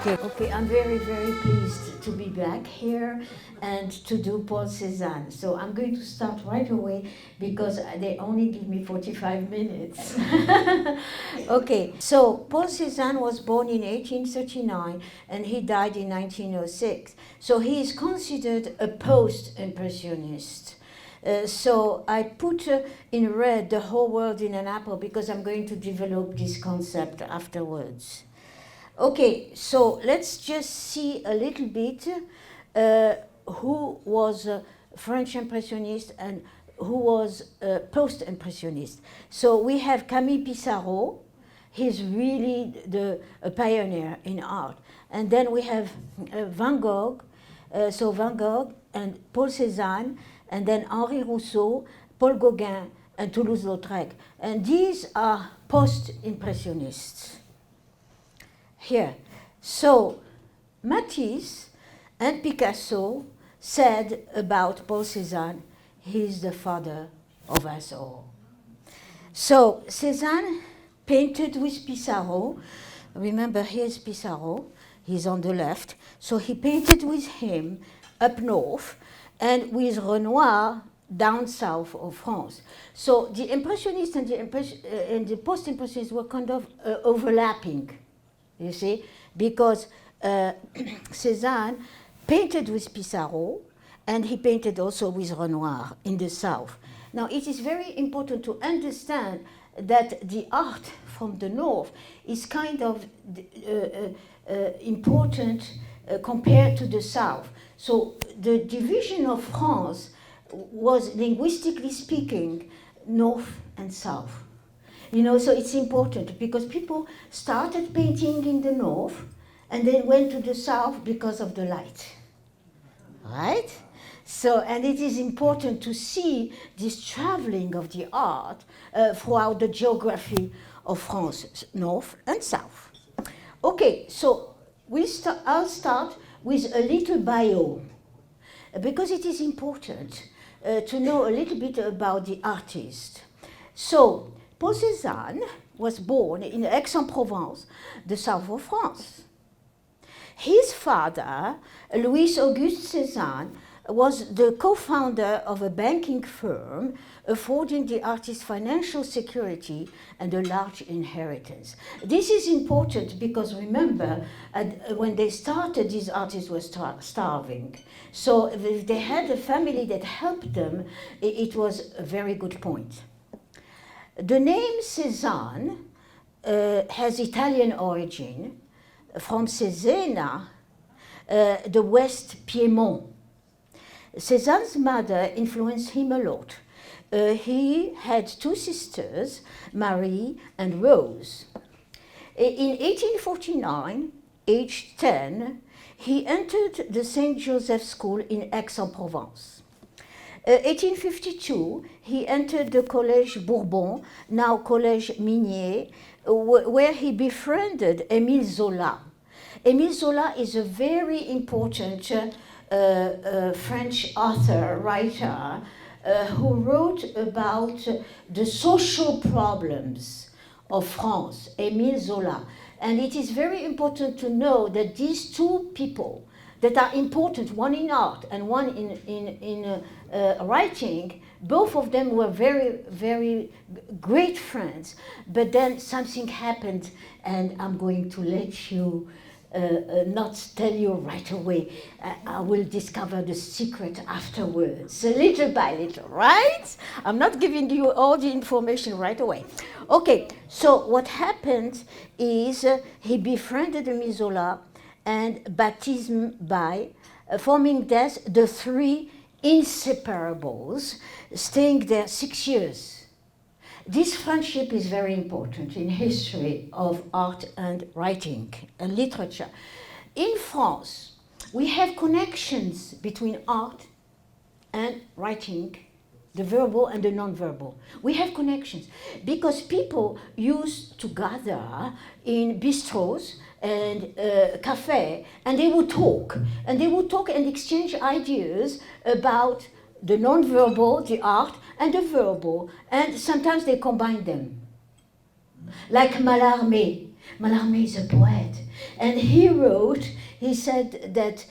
Okay, I'm very, very pleased to be back here and to do Paul Cezanne. So I'm going to start right away because they only give me 45 minutes. Okay, so Paul Cezanne was born in 1839 and he died in 1906. So he is considered a post-impressionist. So I put in red the whole world in an apple because I'm going to develop this concept afterwards. Okay, so let's just see a little bit who was a French Impressionist and who was a Post-Impressionist. So we have Camille Pissarro. He's really a pioneer in art. And then we have Van Gogh, Van Gogh and Paul Cézanne, and then Henri Rousseau, Paul Gauguin, and Toulouse-Lautrec. And these are Post-Impressionists. Here. So Matisse and Picasso said about Paul Cézanne, he's the father of us all. So Cézanne painted with Pissarro. Remember, here's Pissarro. He's on the left. So he painted with him up north and with Renoir down south of France. So the Impressionists and the Post-Impressionists were kind of overlapping. You see, because Cézanne painted with Pissarro and he painted also with Renoir in the south. Now, it is very important to understand that the art from the north is kind of important compared to the south. So the division of France was, linguistically speaking, north and south. You know, so it's important because people started painting in the north and then went to the south because of the light, right? So, and it is important to see this traveling of the art throughout the geography of France, north and south. Okay, so I'll start with a little bio because it is important to know a little bit about the artist. So, Paul Cézanne was born in Aix-en-Provence, the south of France. His father, Louis-Auguste Cézanne, was the co-founder of a banking firm affording the artist financial security and a large inheritance. This is important because remember, when they started, these artists were starving. So if they had a family that helped them, it was a very good point. The name Cezanne has Italian origin from Cesena, the West Piedmont. Cezanne's mother influenced him a lot. He had two sisters, Marie and Rose. In 1849, aged 10, he entered the St. Joseph School in Aix-en-Provence. 1852, he entered the Collège Bourbon, now Collège Minier, where he befriended Émile Zola. Émile Zola is a very important French author, writer, who wrote about the social problems of France, Émile Zola. And it is very important to know that these two people that are important, one in art and one in writing, both of them were very, very great friends. But then something happened, and I'm going to let you not tell you right away. I will discover the secret afterwards, little by little, right? I'm not giving you all the information right away. Okay, so what happened is he befriended Émile Zola and baptism by forming thus the three inseparables, staying there 6 years. This friendship is very important in history of art and writing and literature. In France, we have connections between art and writing, the verbal and the non-verbal. We have connections because people used to gather in bistros and cafe, and they would talk and exchange ideas about the non-verbal, the art, and the verbal, and sometimes they combine them. Like Mallarmé. Mallarmé is a poet. And he said that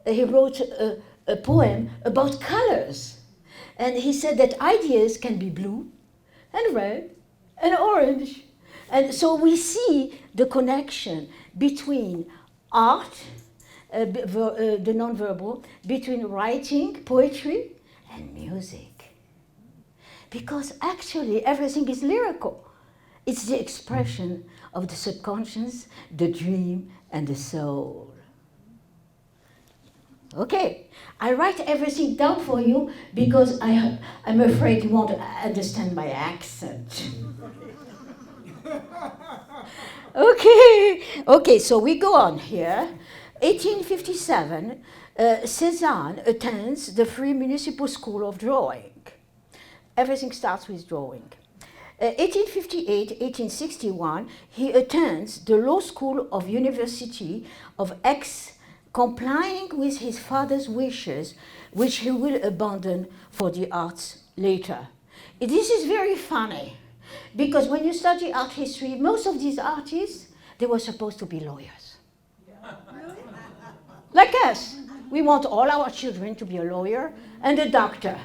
he wrote a poem about colors. And he said that ideas can be blue and red and orange. And so we see the connection between art, the nonverbal, between writing, poetry, and music. Because actually everything is lyrical. It's the expression of the subconscious, the dream, and the soul. Okay, I write everything down for you because I'm afraid you won't understand my accent. Okay, so we go on here. 1857, Cezanne attends the Free Municipal School of Drawing. Everything starts with drawing. 1858, 1861, he attends the Law School of University of Aix, complying with his father's wishes, which he will abandon for the arts later. This is very funny, because when you study art history, most of these artists, they were supposed to be lawyers. Like us. We want all our children to be a lawyer and a doctor,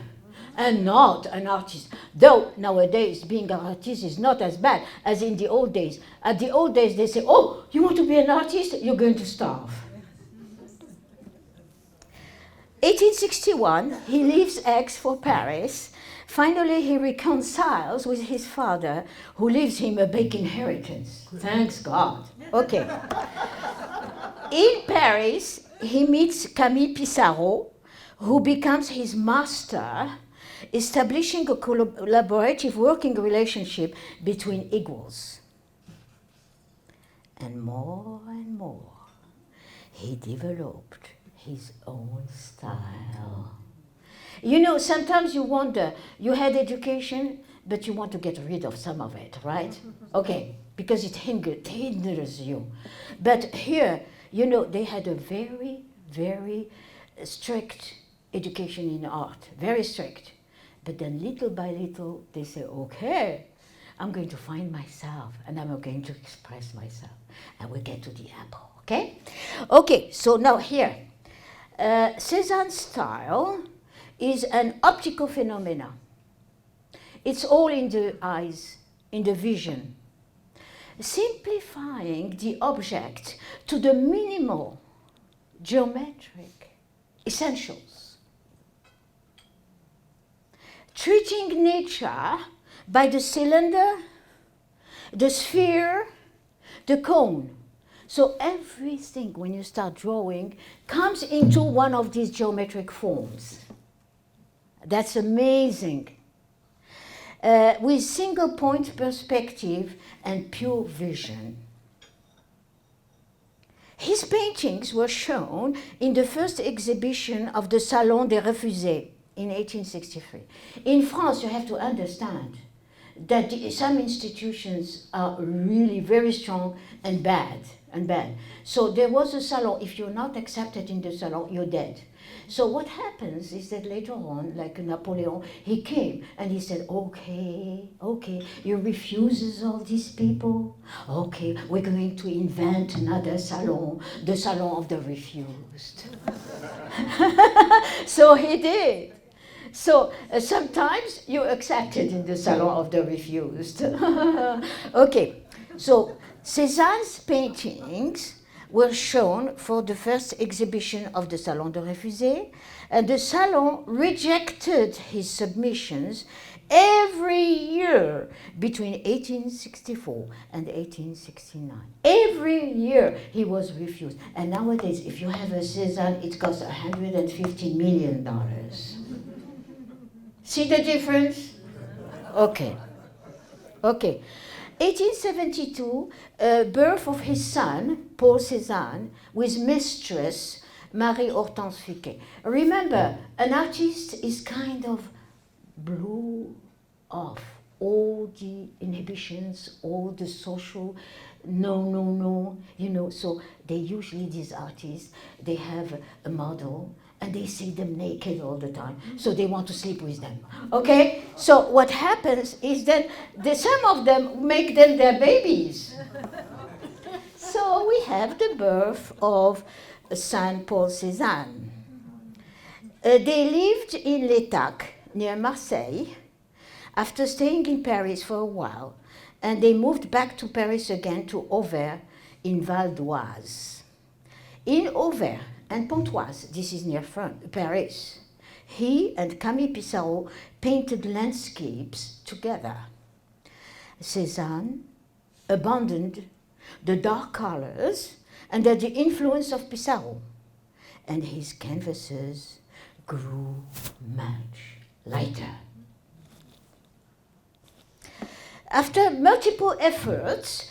and not an artist. Though nowadays being an artist is not as bad as in the old days. At the old days they say, oh, you want to be an artist? You're going to starve. 1861, he leaves Aix for Paris. Finally, he reconciles with his father, who leaves him a big inheritance. Thanks God. Okay. In Paris, he meets Camille Pissarro, who becomes his master, establishing a collaborative working relationship between equals. And more, he developed his own style. You know, sometimes you wonder, you had education, but you want to get rid of some of it, right? Okay, because it hinders you. But here, you know, they had a very, very strict education in art, very strict. But then little by little, they say, okay, I'm going to find myself, and I'm going to express myself. And we get to the apple, okay? Okay, so now here, Cezanne's style is an optical phenomena. It's all in the eyes, in the vision. Simplifying the object to the minimal geometric essentials. Treating nature by the cylinder, the sphere, the cone. So everything, when you start drawing, comes into one of these geometric forms. That's amazing. With single point perspective and pure vision. His paintings were shown in the first exhibition of the Salon des Refusés in 1863. In France, you have to understand that some institutions are really very strong and bad. So there was a salon. If you're not accepted in the salon, you're dead. So what happens is that later on, like Napoleon, he came and he said, okay, you refuses all these people. Okay, we're going to invent another salon, the Salon of the Refused. So he did. So sometimes you're accepted in the Salon of the Refused. Okay, so Cézanne's paintings were shown for the first exhibition of the Salon de Refusés, and the Salon rejected his submissions every year between 1864 and 1869. Every year he was refused. And nowadays, if you have a Cezanne, it costs $150 million. See the difference? Okay. 1872, birth of his son, Paul Cézanne, with mistress Marie Hortense Fiquet. Remember, an artist is kind of blew off all the inhibitions, all the social no, so they usually, these artists, they have a model, and they see them naked all the time. So they want to sleep with them. Okay? So what happens is that some of them make them their babies. So so we have the birth of Saint Paul Cezanne. They lived in L'Étac, near Marseille, after staying in Paris for a while, and they moved back to Paris again to Auvers in Val d'Oise. In Auvers and Pontoise, this is near Paris, he and Camille Pissarro painted landscapes together. Cezanne abandoned the dark colors under the influence of Pissarro, and his canvases grew much lighter. After multiple efforts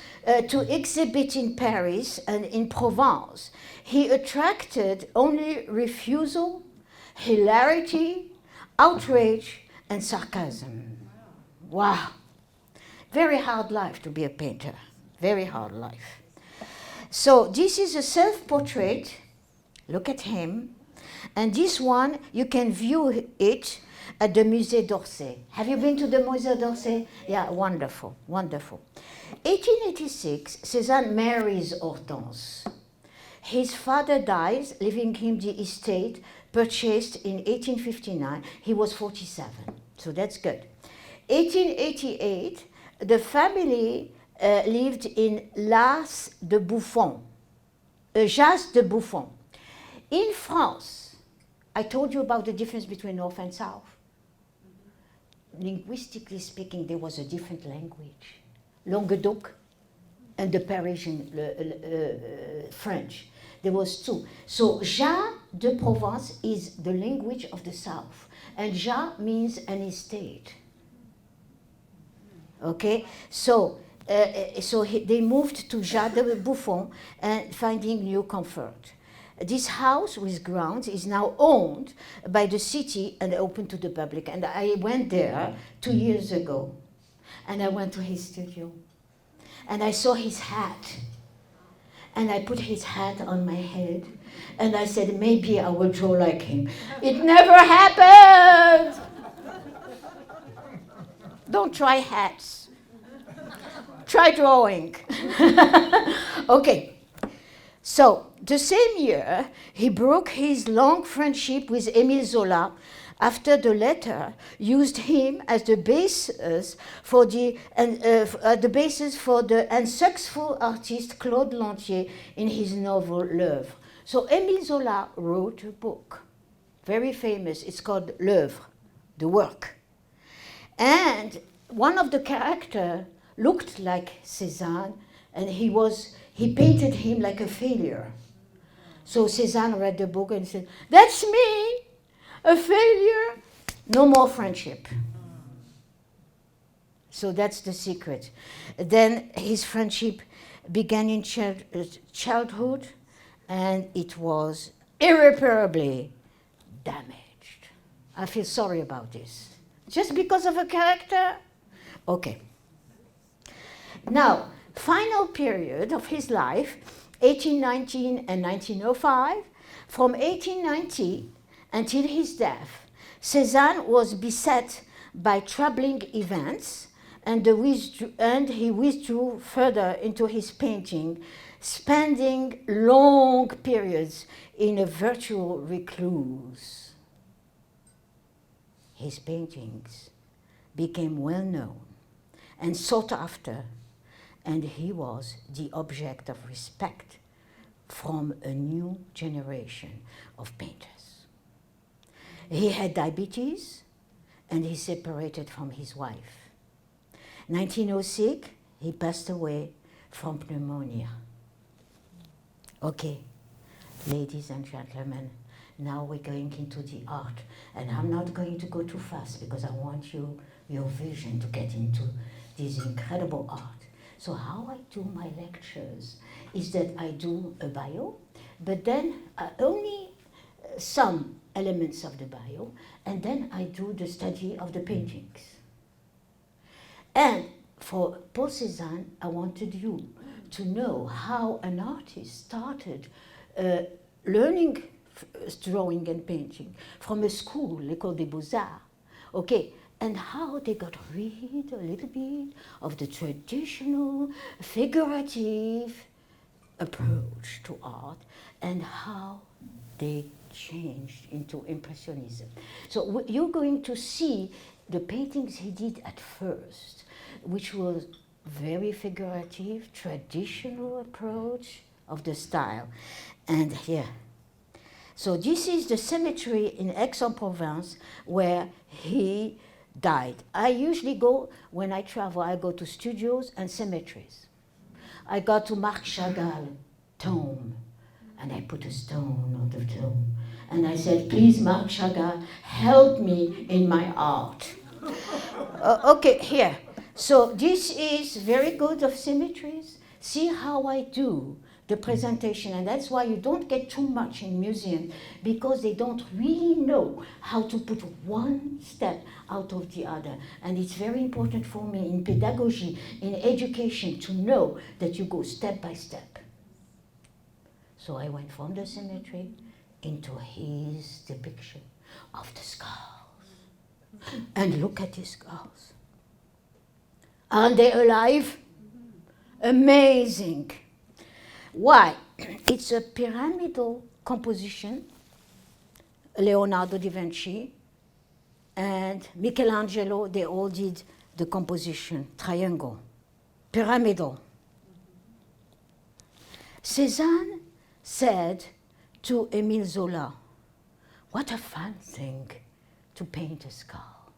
to exhibit in Paris and in Provence, he attracted only refusal, hilarity, outrage, and sarcasm. Wow. Very hard life to be a painter. Very hard life. So this is a self-portrait. Look at him. And this one, you can view it at the Musée d'Orsay. Have you been to the Musée d'Orsay? Yeah, wonderful, wonderful. 1886, Cezanne marries Hortense. His father dies, leaving him the estate purchased in 1859. He was 47, so that's good. 1888, the family lived in Las de Buffon, Jas de Buffon. In France, I told you about the difference between North and South. Linguistically speaking, there was a different language. Languedoc and the Parisian French. There was two. So, Jas de Provence is the language of the South. And Jas means an estate. Okay? So, they moved to Jas de Buffon and finding new comfort. This house with grounds is now owned by the city and open to the public. And I went there 2 years ago. And I went to his studio. And I saw his hat. And I put his hat on my head. And I said, maybe I will draw like him. It never happened! Don't try hats. Try drawing. Okay. So, the same year, he broke his long friendship with Émile Zola after the latter used him as the basis for the unsuccessful artist Claude Lantier in his novel L'Œuvre. So Émile Zola wrote a book, very famous. It's called L'Œuvre, the work. And one of the characters looked like Cezanne, and he painted him like a failure. So Cezanne read the book and said, "That's me, a failure, no more friendship." So that's the secret. Then his friendship began in childhood, and it was irreparably damaged. I feel sorry about this. Just because of a character? Okay. Now, final period of his life, 1819 and 1905. From 1890 until his death, Cezanne was beset by troubling events, and he withdrew further into his painting, spending long periods in a virtual recluse. His paintings became well known and sought after, and he was the object of respect from a new generation of painters. He had diabetes, and he separated from his wife. 1906, he passed away from pneumonia. Okay, ladies and gentlemen, now we're going into the art, and I'm not going to go too fast because I want your vision to get into this incredible art. So how I do my lectures is that I do a bio, but then only some elements of the bio, and then I do the study of the paintings. And for Paul Cezanne, I wanted you to know how an artist started learning drawing and painting from a school, l'École des Beaux-Arts, okay, and how they got rid a little bit of the traditional, figurative approach to art and how they changed into Impressionism. So you're going to see the paintings he did at first, which was very figurative, traditional approach of the style. And here, so this is the cemetery in Aix-en-Provence where he died. I usually go, when I travel, I go to studios and cemeteries. I got to Marc Chagall tomb, and I put a stone on the tomb. And I said, please, Marc Chagall, help me in my art. Okay, here. So this is very good of symmetries. See how I do the presentation, and that's why you don't get too much in museums, because they don't really know how to put one step out of the other. And it's very important for me in pedagogy, in education, to know that you go step by step. So I went from the symmetry into his depiction of the skulls. And look at these skulls. Aren't they alive? Amazing. Why? It's a pyramidal composition. Leonardo da Vinci and Michelangelo, they all did the composition, triangle, pyramidal. Cezanne said to Émile Zola, what a fun thing to paint a skull.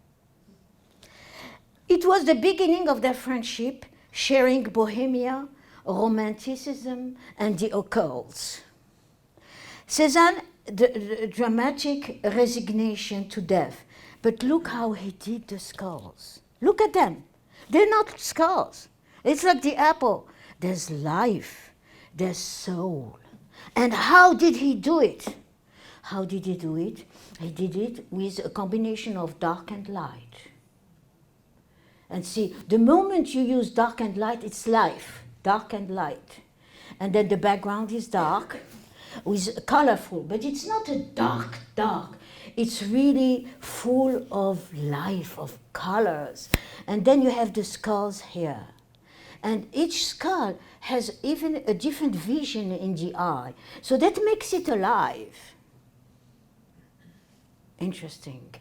It was the beginning of their friendship, sharing Bohemia, Romanticism, and the occult. Cezanne, the dramatic resignation to death. But look how he did the skulls. Look at them. They're not skulls. It's like the apple. There's life. There's soul. And how did he do it? How did he do it? He did it with a combination of dark and light. And see, the moment you use dark and light, it's life. Dark and light. And then the background is dark, with colorful, but it's not a dark. It's really full of life, of colors. And then you have the skulls here. And each skull has even a different vision in the eye. So that makes it alive. Interesting.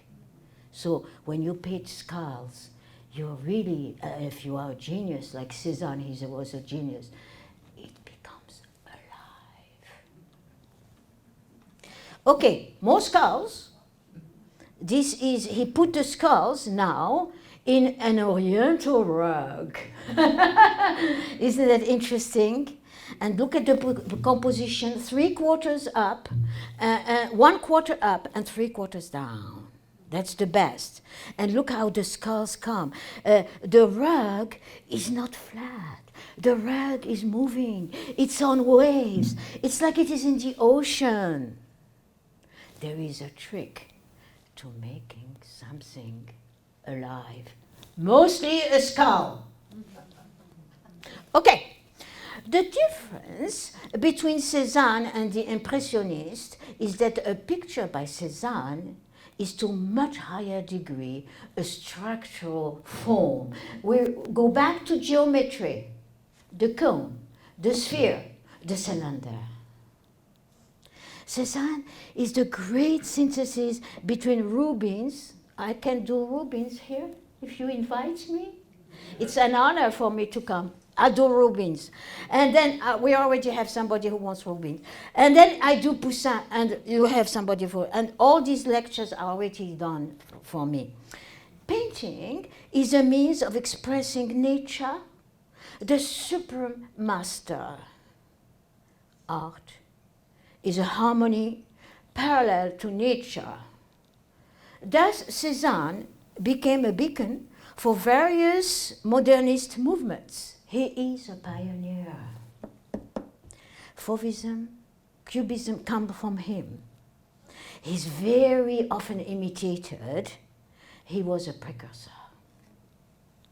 So when you paint skulls, you're really, if you are a genius, like Cezanne, he was a genius, it becomes alive. Okay, more skulls. This is, he put the skulls now in an oriental rug. Isn't that interesting? And look at the composition, 3/4 up, 1/4 up and 3/4 down. That's the best. And look how the skulls come. The rug is not flat. The rug is moving. It's on waves. It's like it is in the ocean. There is a trick to making something alive. Mostly a skull. Okay. The difference between Cezanne and the Impressionists is that a picture by Cezanne is to much higher degree a structural form. We go back to geometry, the cone, the sphere, the cylinder. Cezanne is the great synthesis between Rubens. I can do Rubens here if you invite me. It's an honor for me to come. I do Rubens. And then we already have somebody who wants Rubens. And then I do Poussin, and you have somebody for, and all these lectures are already done for me. Painting is a means of expressing nature, the supreme master. Art is a harmony parallel to nature. Thus, Cezanne became a beacon for various modernist movements. He is a pioneer. Fauvism, Cubism come from him. He's very often imitated. He was a precursor.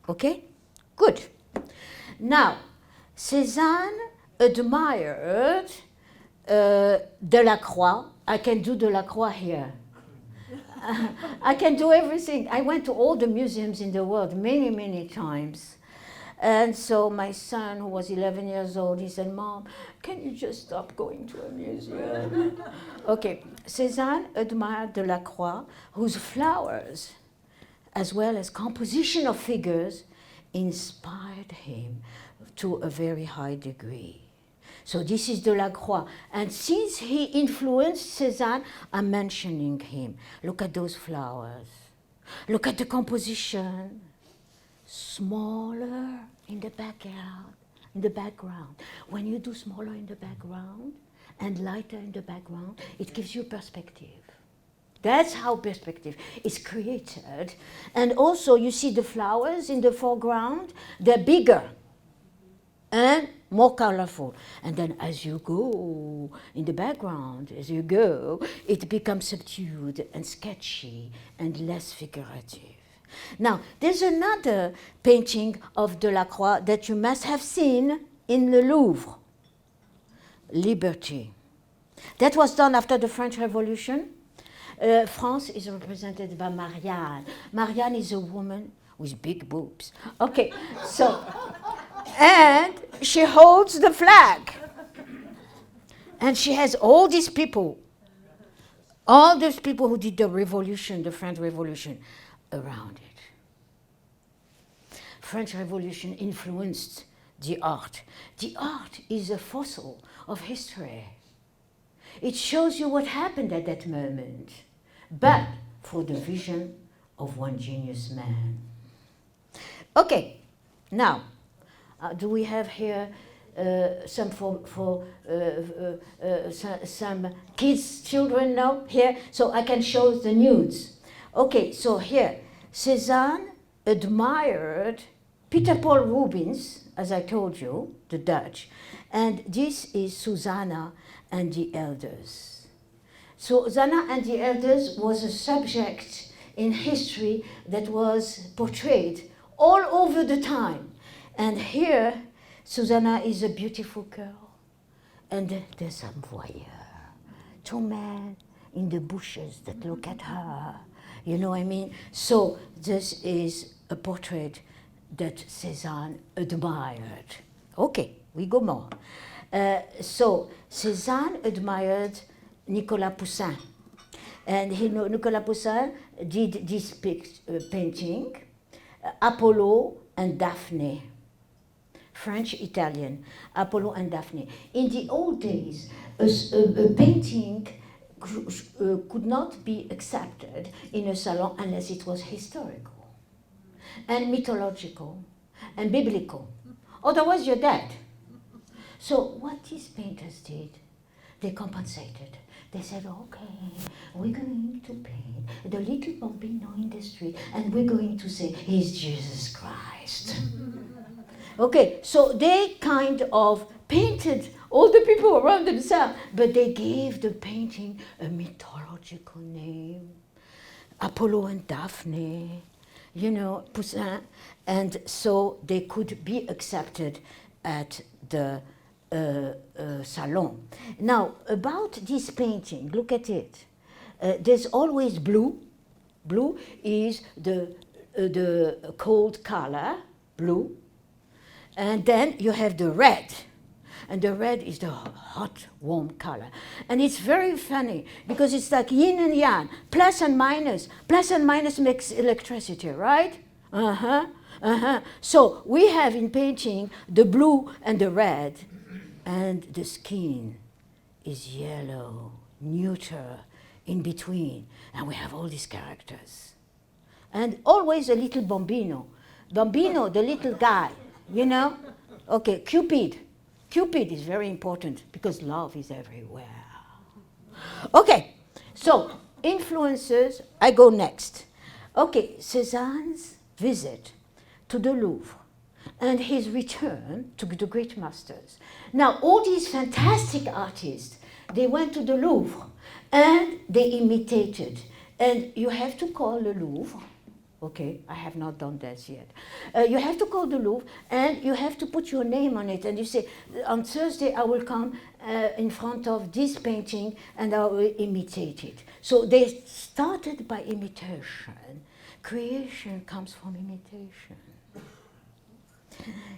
Okay? Good. Now, Cezanne admired Delacroix. I can do Delacroix here. I can do everything. I went to all the museums in the world many, many times. And so my son, who was 11 years old, he said, "Mom, can you just stop going to a museum?" Okay, Cezanne admired Delacroix, whose flowers, as well as composition of figures, inspired him to a very high degree. So this is Delacroix. And since he influenced Cezanne, I'm mentioning him. Look at those flowers. Look at the composition. Smaller in the background. In the background. When you do smaller in the background and lighter in the background, it gives you perspective. That's how perspective is created. And also, you see the flowers in the foreground, they're bigger and more colorful. And then as you go in the background, as you go, it becomes subdued and sketchy and less figurative. Now, there's another painting of Delacroix that you must have seen in the Louvre, Liberty. That was done after the French Revolution. France is represented by Marianne. Marianne is a woman with big boobs. Okay, so, and she holds the flag. And she has all these people, all those people who did the revolution, the French Revolution, around it. French Revolution influenced the art. The art is a fossil of history. It shows you what happened at that moment, but for the vision of one genius man. Okay, now, do we have here some some kids, children now here? So I can show the nudes. Okay, so here, Cezanne admired Peter Paul Rubens, as I told you, the Dutch, and this is Susanna and the Elders. So Susanna and the Elders was a subject in history that was portrayed all over the time. And here, Susanna is a beautiful girl, and there's some voyeur, two men in the bushes that look at her. You know what I mean? So this is a portrait that Cezanne admired. Okay, we go more. So Cezanne admired Nicolas Poussin. And Nicolas Poussin did this painting, Apollo and Daphne. French-Italian, Apollo and Daphne. In the old days, a painting could not be accepted in a salon unless it was historical and mythological and biblical. Otherwise, you're dead. So what these painters did, they compensated. They said, okay, we're going to paint the little bambino in the street, and we're going to say, he's Jesus Christ. Okay, so they kind of painted all the people around themselves, but they gave the painting a mythological name. Apollo and Daphne, you know, Poussin, and so they could be accepted at the salon. Now, about this painting, look at it. There's always blue. Blue is the cold color, blue. And then you have the red. And the red is the hot, warm color. And it's very funny because it's like yin and yang, plus and minus. Plus and minus makes electricity, right? So we have in painting the blue and the red, and the skin is yellow, neuter, in between. And we have all these characters. And always a little bambino. Bambino, the little guy, you know? Okay, Cupid. Cupid is very important because love is everywhere. Okay, so influences, I go next. Okay, Cezanne's visit to the Louvre and his return to the great masters. Now, all these fantastic artists, they went to the Louvre and they imitated. And you have to call the Louvre. Okay, I have not done that yet. You have to call the Louvre and you have to put your name on it. And you say, on Thursday I will come in front of this painting and I will imitate it. So they started by imitation. Creation comes from imitation.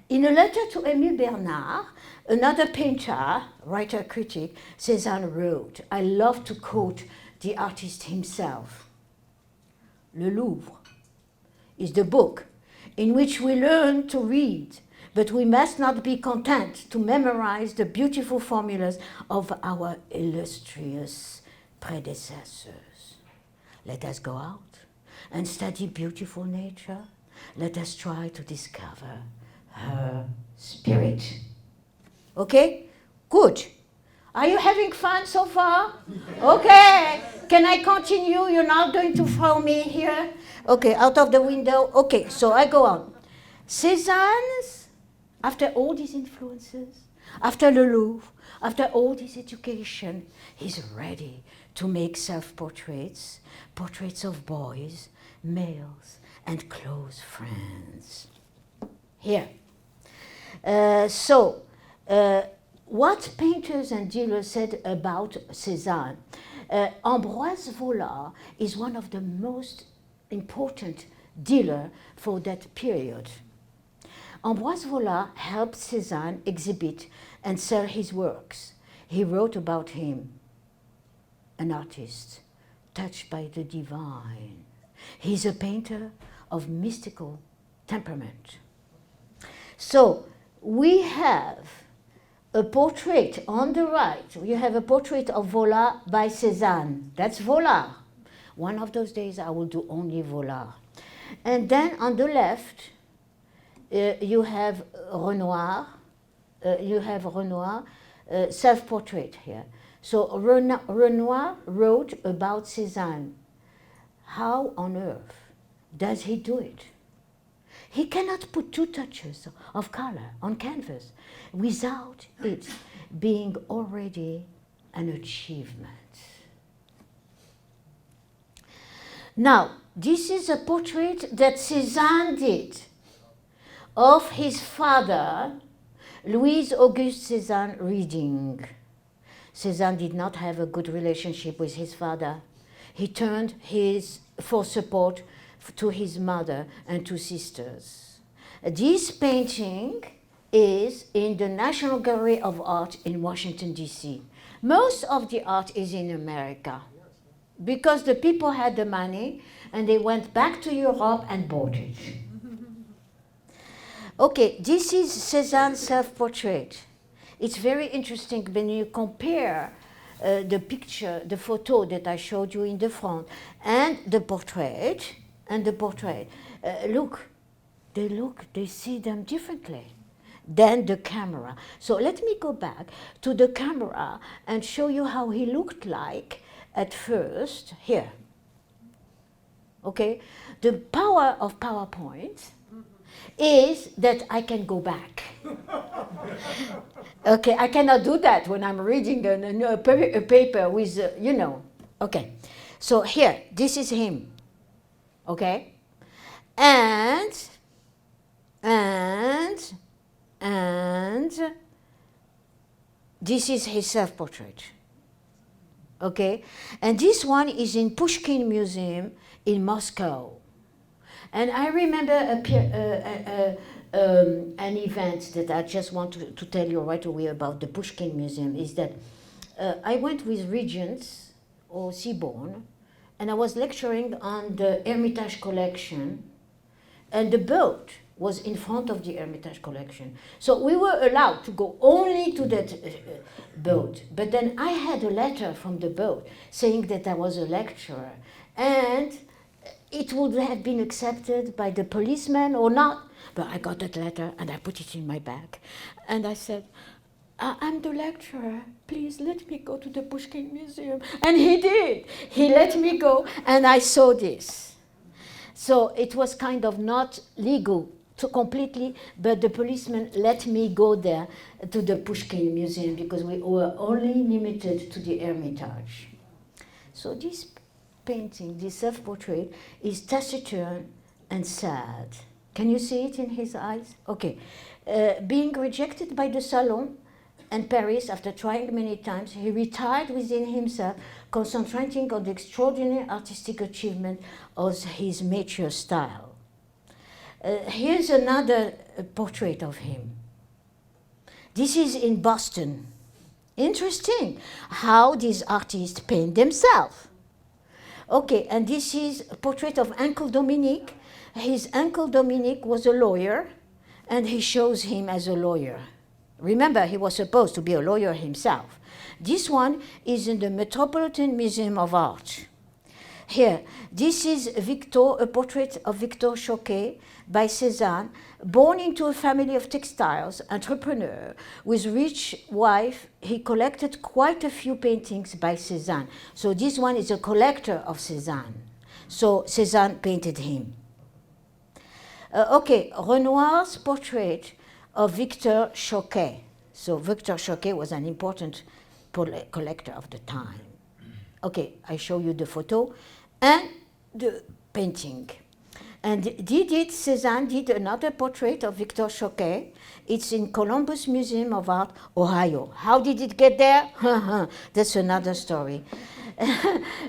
In a letter to Émile Bernard, another painter, writer, critic, Cezanne wrote, I love to quote the artist himself. Le Louvre is the book in which we learn to read, but we must not be content to memorize the beautiful formulas of our illustrious predecessors. Let us go out and study beautiful nature. Let us try to discover her spirit. Okay? Good. Are you having fun so far? Okay. Can I continue? You're not going to throw me here? Okay, out of the window. Okay, so I go on. Cezanne's, after all these influences, after Le Louvre, after all this education, he's ready to make self-portraits, portraits of boys, males, and close friends. Here. What painters and dealers said about Cezanne? Ambroise Vollard is one of the most important dealers for that period. Ambroise Vollard helped Cezanne exhibit and sell his works. He wrote about him, an artist touched by the divine. He's a painter of mystical temperament. So we have a portrait on the right. You have a portrait of Vollard by Cezanne. That's Vollard. One of those days I will do only Vollard. And then on the left, you have Renoir. Self-portrait here. So Renoir wrote about Cezanne. How on earth does he do it? He cannot put 2 touches of color on canvas without it being already an achievement. Now, this is a portrait that Cezanne did of his father, Louis-Auguste Cezanne, reading. Cezanne did not have a good relationship with his father. He turned for support to his mother and 2 sisters. This painting is in the National Gallery of Art in Washington, D.C. Most of the art is in America because the people had the money and they went back to Europe and bought it. Okay, this is Cezanne's self-portrait. It's very interesting when you compare the picture, the photo that I showed you in the front, and the portrait. They see them differently than the camera. So let me go back to the camera and show you how he looked like at first here. Okay, the power of PowerPoint is that I can go back. Okay, I cannot do that when I'm reading a paper with, Okay, so here, this is him. Okay, and this is his self-portrait. Okay, and this one is in Pushkin Museum in Moscow. And I remember an event that I just want to tell you right away about the Pushkin Museum is that I went with Regents or Seaborn, and I was lecturing on the Hermitage collection, and the boat was in front of the Hermitage collection. So we were allowed to go only to that boat. But then I had a letter from the boat saying that I was a lecturer, and it would have been accepted by the policeman or not. But I got that letter and I put it in my bag. And I said, I'm the lecturer, please let me go to the Pushkin Museum. And he did. He let me go and I saw this. So it was kind of not legal completely, but the policeman let me go there to the Pushkin Museum because we were only limited to the Hermitage. So this painting, this self-portrait, is taciturn and sad. Can you see it in his eyes? Okay. Being rejected by the Salon and Paris after trying many times, he retired within himself, concentrating on the extraordinary artistic achievement of his mature style. Here's another portrait of him. This is in Boston. Interesting how these artists paint themselves. Okay, and this is a portrait of Uncle Dominique. His Uncle Dominique was a lawyer, and he shows him as a lawyer. Remember, he was supposed to be a lawyer himself. This one is in the Metropolitan Museum of Art. Here, this is a portrait of Victor Choquet by Cezanne, born into a family of textiles, entrepreneur, with rich wife. He collected quite a few paintings by Cezanne. So this one is a collector of Cezanne. So Cezanne painted him. Okay, Renoir's portrait of Victor Choquet. So Victor Choquet was an important collector of the time. Okay, I show you the photo and the painting. And Cezanne did another portrait of Victor Choquet. It's in Columbus Museum of Art, Ohio. How did it get there? That's another story.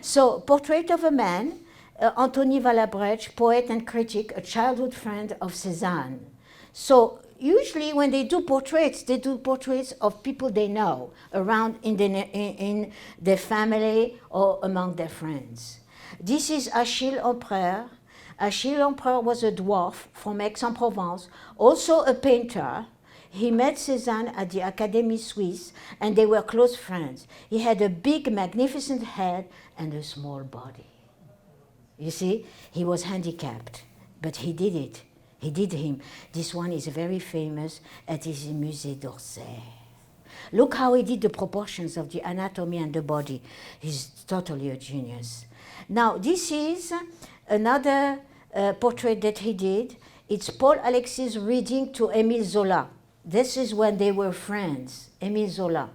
So, portrait of a man, Anthony Valabreche, poet and critic, a childhood friend of Cezanne. So, usually when they do portraits of people they know around in their family or among their friends. This is Achille Empereur. Achille Empereur was a dwarf from Aix-en-Provence, also a painter. He met Cezanne at the Académie Suisse, and they were close friends. He had a big, magnificent head and a small body. You see, he was handicapped, but he did it. He did him. This one is very famous at the Musée d'Orsay. Look how he did the proportions of the anatomy and the body. He's totally a genius. Now, this is another portrait that he did. It's Paul Alexis reading to Émile Zola. This is when they were friends, Émile Zola.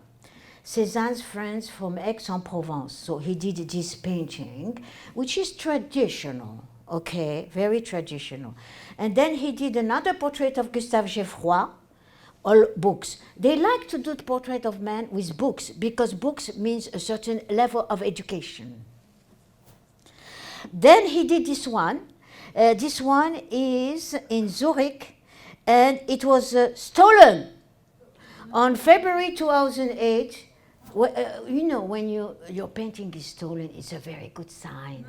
Cézanne's friends from Aix-en-Provence. So he did this painting, which is traditional, okay, very traditional. And then he did another portrait of Gustave Geffroy, all books. They like to do the portrait of men with books because books means a certain level of education. Then he did this one. This one is in Zurich, and it was stolen on February 2008. You know, when your painting is stolen, it's a very good sign.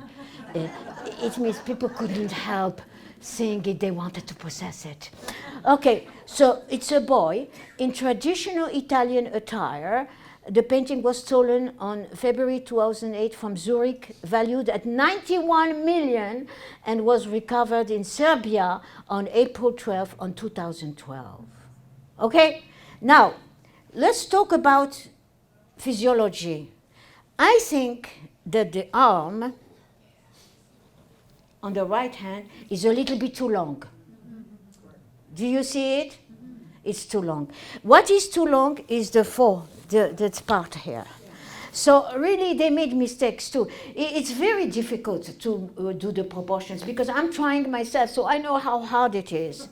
It means people couldn't help seeing it, they wanted to possess it. Okay, so it's a boy in traditional Italian attire. The painting was stolen on February 2008 from Zurich, valued at 91 million, and was recovered in Serbia on April 12 on 2012. Okay, now let's talk about physiology. I think that the arm on the right hand is a little bit too long. Do you see it? It's too long. What is too long is that part here. So really they made mistakes too. It's very difficult to do the proportions because I'm trying myself, so I know how hard it is.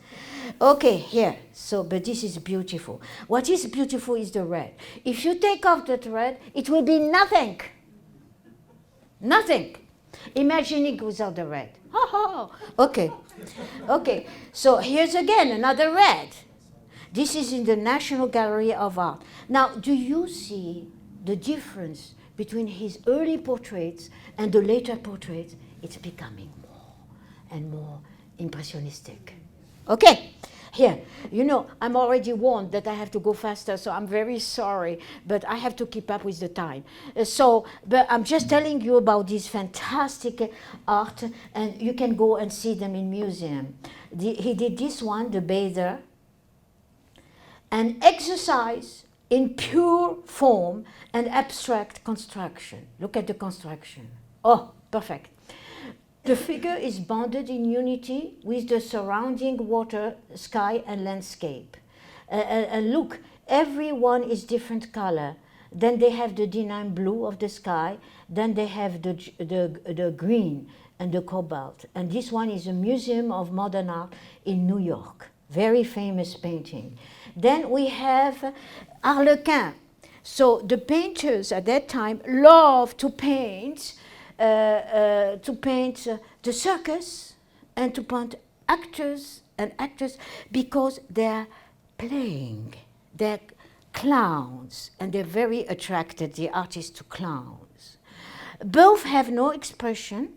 Okay, here, so, but this is beautiful. What is beautiful is the red. If you take off that red, it will be nothing. Nothing. Imagine it without the red. Okay, okay, so here's again another red. This is in the National Gallery of Art. Now, do you see the difference between his early portraits and the later portraits? It's becoming more and more impressionistic. Okay, here, you know, I'm already warned that I have to go faster, so I'm very sorry, but I have to keep up with the time. But I'm just telling you about this fantastic art, and you can go and see them in museum. He did this one, The Bather, an exercise in pure form and abstract construction. Look at the construction. Oh, perfect. The figure is bonded in unity with the surrounding water, sky, and landscape. And look, every one is different color. Then they have the D9 blue of the sky. Then they have the green and the cobalt. And this one is a Museum of Modern Art in New York. Very famous painting. Then we have Harlequin. So the painters at that time loved to paint the circus and to paint actors and actors because they're playing. They're clowns, and they're very attracted, the artists, to clowns. Both have no expression.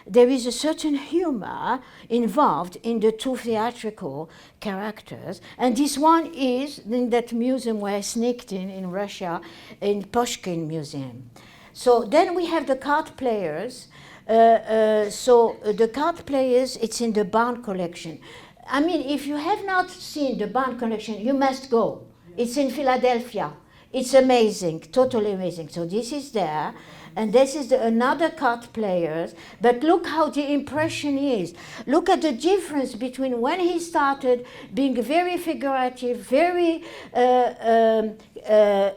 There is a certain humor involved in the two theatrical characters. And this one is in that museum where I sneaked in Russia, in Pushkin Museum. So then we have the card players. The card players, it's in the Barn collection. I mean, if you have not seen the Barn collection, you must go. It's in Philadelphia. It's amazing, totally amazing. So this is there. And this is another card players, but look how the impression is. Look at the difference between when he started being very figurative, very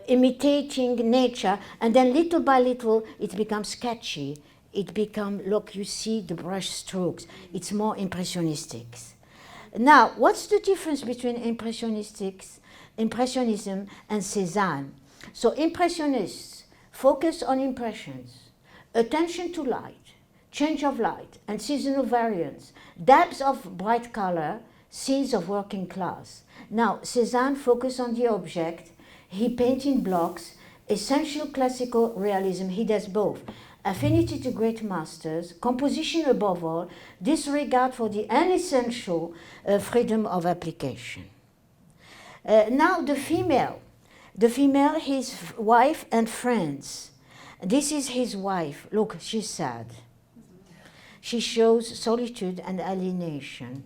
imitating nature, and then little by little it becomes sketchy. It becomes, look, you see the brush strokes. It's more impressionistic. Now, what's the difference between Impressionism and Cezanne? So Impressionists focus on impressions, attention to light, change of light, and seasonal variance, dabs of bright color, scenes of working class. Now, Cezanne focused on the object. He paints in blocks, essential classical realism. He does both. Affinity to great masters, composition above all, disregard for the unessential freedom of application. Now, the female, his wife and friends. This is his wife. Look, she's sad. She shows solitude and alienation.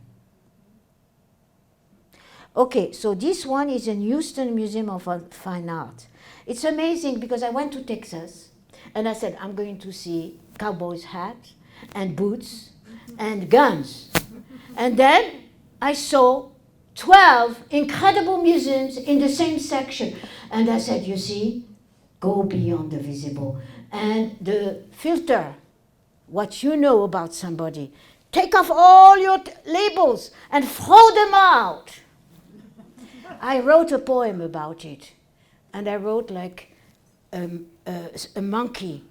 Okay, so this one is in Houston Museum of Fine Art. It's amazing because I went to Texas and I said, I'm going to see cowboys' hats and boots and guns. And then I saw 12 incredible museums in the same section. And I said, you see, go beyond the visible. And the filter, what you know about somebody, take off all your labels and throw them out. I wrote a poem about it. And I wrote like a monkey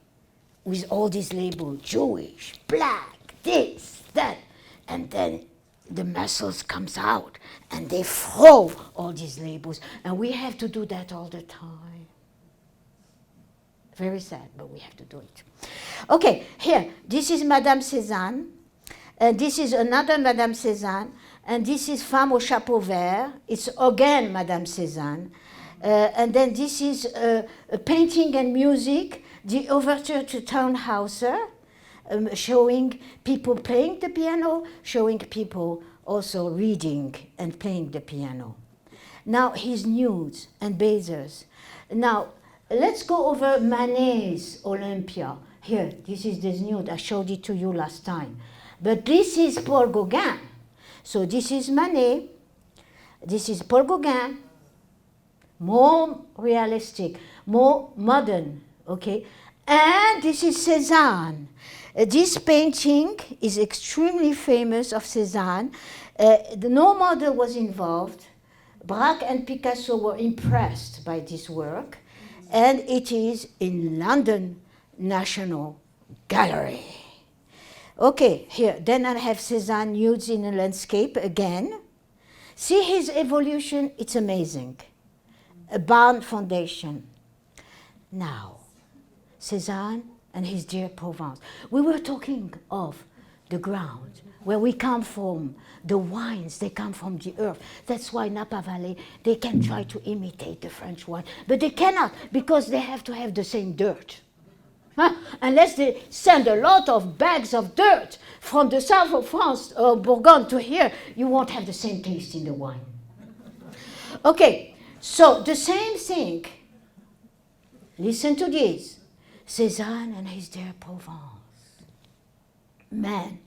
with all these labels, Jewish, black, this, that. And then the muscles comes out and they throw all these labels, and we have to do that all the time. Very sad, but we have to do it. Okay, here, this is Madame Cezanne, and this is another Madame Cezanne, and this is Femme au chapeau vert. It's again Madame Cezanne. And then this is a painting and music, the overture to Tannhäuser, showing people playing the piano, showing people also reading and playing the piano. Now his nudes and bathers. Now let's go over Manet's Olympia. Here, this is this nude. I showed it to you last time. But this is Paul Gauguin. So this is Manet. This is Paul Gauguin. More realistic, more modern, okay? And this is Cezanne. This painting is extremely famous of Cezanne. No model was involved. Braque and Picasso were impressed by this work, and it is in London National Gallery. Okay, here, then I have Cezanne nudes in a landscape again. See his evolution, it's amazing. A Barn Foundation. Now, Cezanne and his dear Provence. We were talking of the ground, where we come from, the wines, they come from the earth. That's why Napa Valley, they can try to imitate the French wine, but they cannot because they have to have the same dirt. Unless they send a lot of bags of dirt from the south of France or Bourgogne to here, you won't have the same taste in the wine. Okay, so the same thing. Listen to this. Cezanne and his dear Provence. Man,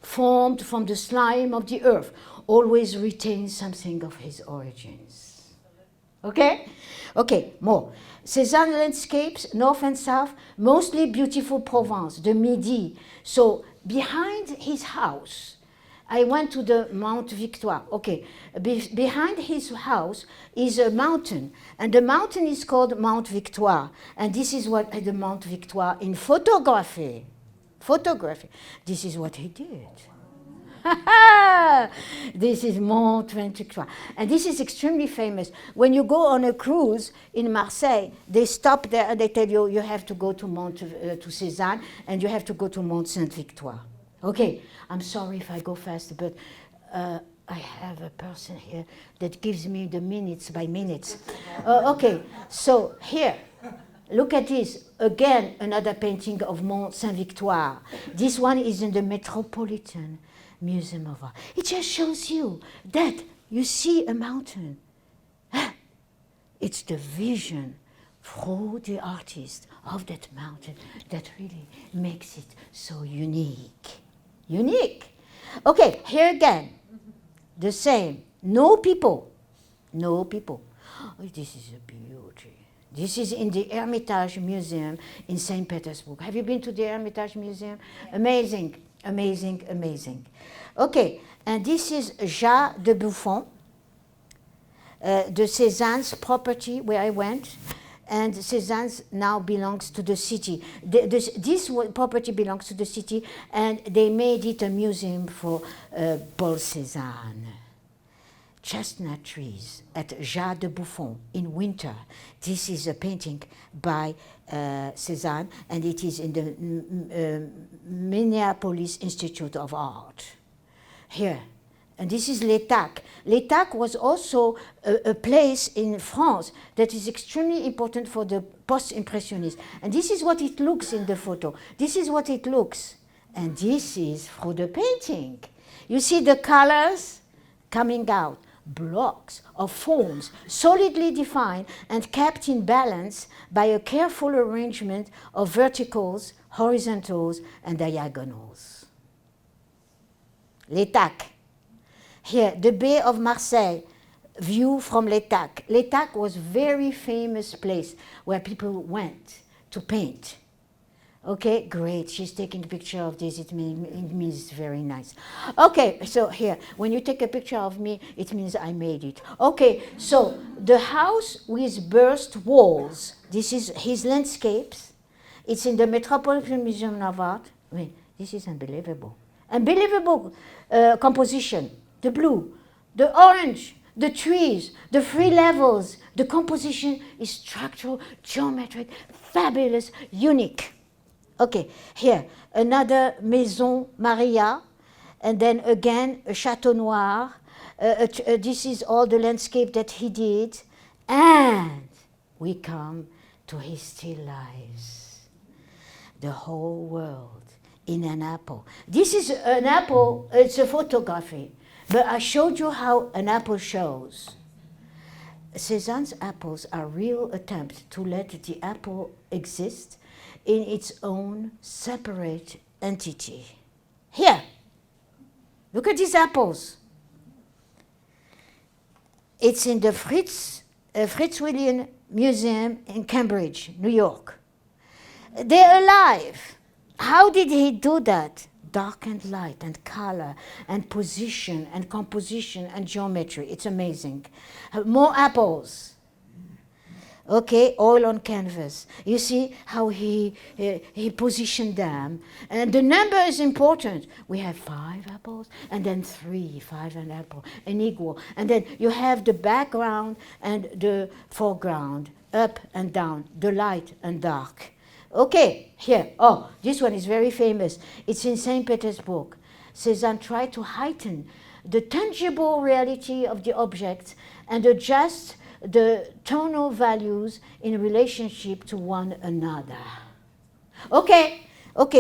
formed from the slime of the earth, always retains something of his origins. Okay? Okay, more. Cezanne landscapes, north and south, mostly beautiful Provence, the Midi. So behind his house, I went to the Mount Victoire. Okay, behind his house is a mountain, and the mountain is called Mount Victoire. And this is what the Mount Victoire in photography. Photography. This is what he did. This is Mont Saint-Victoire. And this is extremely famous. When you go on a cruise in Marseille, they stop there and they tell you, you have to go to to Cezanne, and you have to go to Mont Saint-Victoire. Okay, I'm sorry if I go fast, but I have a person here that gives me the minutes by minutes. Okay, so here, look at this. Again, another painting of Mont Saint-Victoire. This one is in the Metropolitan Museum of Art. It just shows you that you see a mountain. It's the vision through the artist of that mountain that really makes it so unique. Unique. Okay, here again, the same. No people. No people. Oh, this is a beauty. This is in the Hermitage Museum in St. Petersburg. Have you been to the Hermitage Museum? Amazing, amazing, amazing. Okay, and this is Jacques de Buffon, the Cezanne's property where I went. And Cezanne now belongs to the city. This property belongs to the city, and they made it a museum for Paul Cezanne. Chestnut trees at Jacques de Buffon in winter. This is a painting by Cezanne, and it is in the Minneapolis Institute of Art. Here. And this is l'Étaque. L'Étaque was also a place in France that is extremely important for the post-impressionists. And this is what it looks in the photo. This is what it looks. And this is for the painting. You see the colors coming out. Blocks of forms, solidly defined and kept in balance by a careful arrangement of verticals, horizontals, and diagonals. L'Étaque. Here, the Bay of Marseille, view from l'Étaque. L'Étaque was a very famous place where people went to paint. Okay, great. She's taking a picture of this. It means it's very nice. Okay, so here, when you take a picture of me, it means I made it. Okay, so the house with burst walls. This is his landscapes. It's in the Metropolitan Museum of Art. I mean, this is unbelievable. Unbelievable composition. The blue, the orange, the trees, the three levels. The composition is structural, geometric, fabulous, unique. Okay, here, another Maison Maria, and then again a Chateau Noir. This is all the landscape that he did. And we come to his still lives. The whole world in an apple. This is an apple, it's a photography. But I showed you how an apple shows. Cezanne's apples are real attempts to let the apple exist in its own separate entity. Here, look at these apples. It's in the Fritz William Museum in Cambridge, New York. They're alive. How did he do that? Dark and light and color and position and composition and geometry. It's amazing. More apples. Okay, all on canvas. You see how he positioned them. And the number is important. We have 5 apples and then 3, 5 and apple, and equal. And then you have the background and the foreground, up and down, the light and dark. Okay, here. Oh, this one is very famous. It's in St. Petersburg. Cezanne tried to heighten the tangible reality of the objects and adjust the tonal values in relationship to one another. Okay,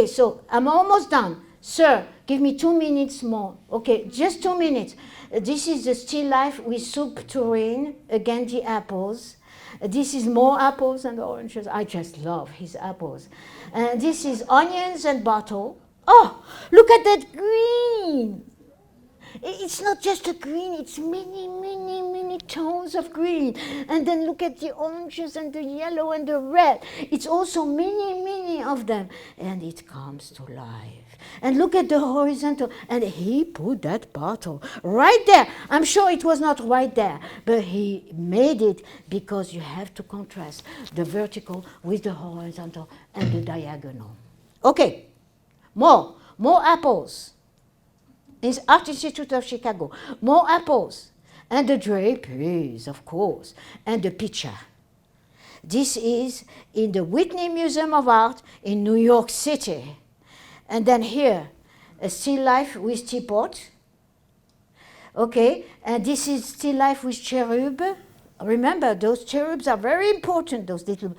so I'm almost done. Sir, give me 2 minutes more. Okay, just 2 minutes. This is the still life with soup tureen, again the apples. This is more apples and oranges. I just love his apples. And this is onions and bottle. Oh, look at that green. It's not just a green, it's many tones of green. And then look at the oranges and the yellow and the red. It's also many of them. And it comes to life. And look at the horizontal. And he put that bottle right there. I'm sure it was not right there, but he made it because you have to contrast the vertical with the horizontal and the diagonal. Okay, more apples. in Art Institute of Chicago. More apples. And the draperies, of course. And the picture. This is in the Whitney Museum of Art in New York City. And then here, a still life with teapot. Okay, and this is still life with cherub. Remember, those cherubs are very important, those little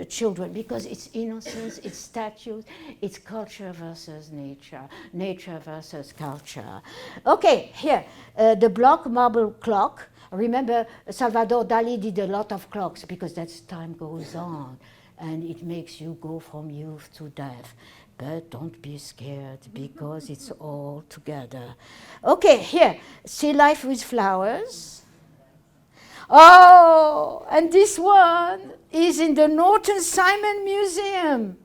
children, because it's innocence, it's statues, it's culture versus nature, nature versus culture. Okay, here, the block marble clock. Remember, Salvador Dali did a lot of clocks because that's time goes on and it makes you go from youth to death. But don't be scared because it's all together. Okay, here, still life with flowers. Oh, and this one is in the Norton Simon Museum.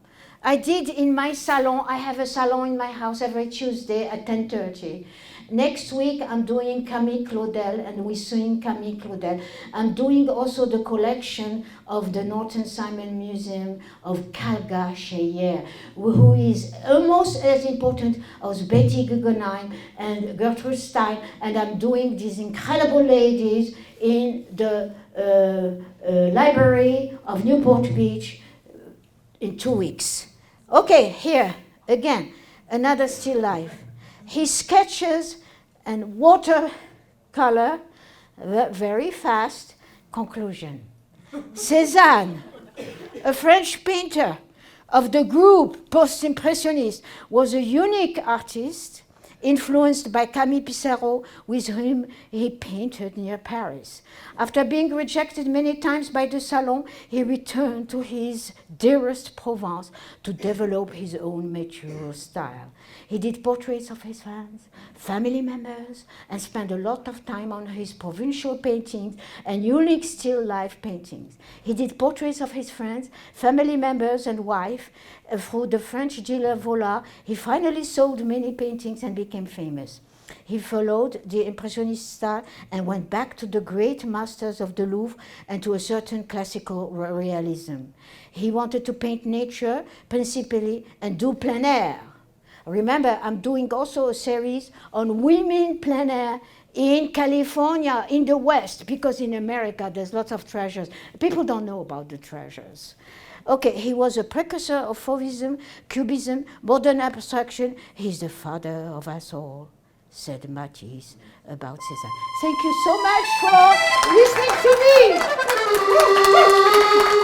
I did in my salon. I have a salon in my house every Tuesday at 10:30. Next week, I'm doing Camille Claudel, and we're suing Camille Claudel. I'm doing also the collection of the Norton Simon Museum of Kalga Scheyer, who is almost as important as Betty Guggenheim and Gertrude Stein, and I'm doing these incredible ladies in the library of Newport Beach in 2 weeks. Okay, here, again, another still life. His sketches and watercolor, very fast. Conclusion. Cezanne, a French painter of the group Post-Impressionist, was a unique artist influenced by Camille Pissarro, with whom he painted near Paris. After being rejected many times by the Salon, he returned to his dearest Provence to develop his own mature style. He did portraits of his fans, family members, and spent a lot of time on his provincial paintings and unique still life paintings. He did portraits of his friends, family members, and wife. Through the French dealer Vola, he finally sold many paintings and became famous. He followed the Impressionist style and went back to the great masters of the Louvre and to a certain classical realism. He wanted to paint nature principally and do plein air. Remember, I'm doing also a series on women plein air in California, in the West, because in America there's lots of treasures. People don't know about the treasures. Okay, he was a precursor of Fauvism, Cubism, modern abstraction. He's the father of us all, said Matisse about Cezanne. Thank you so much for listening to me.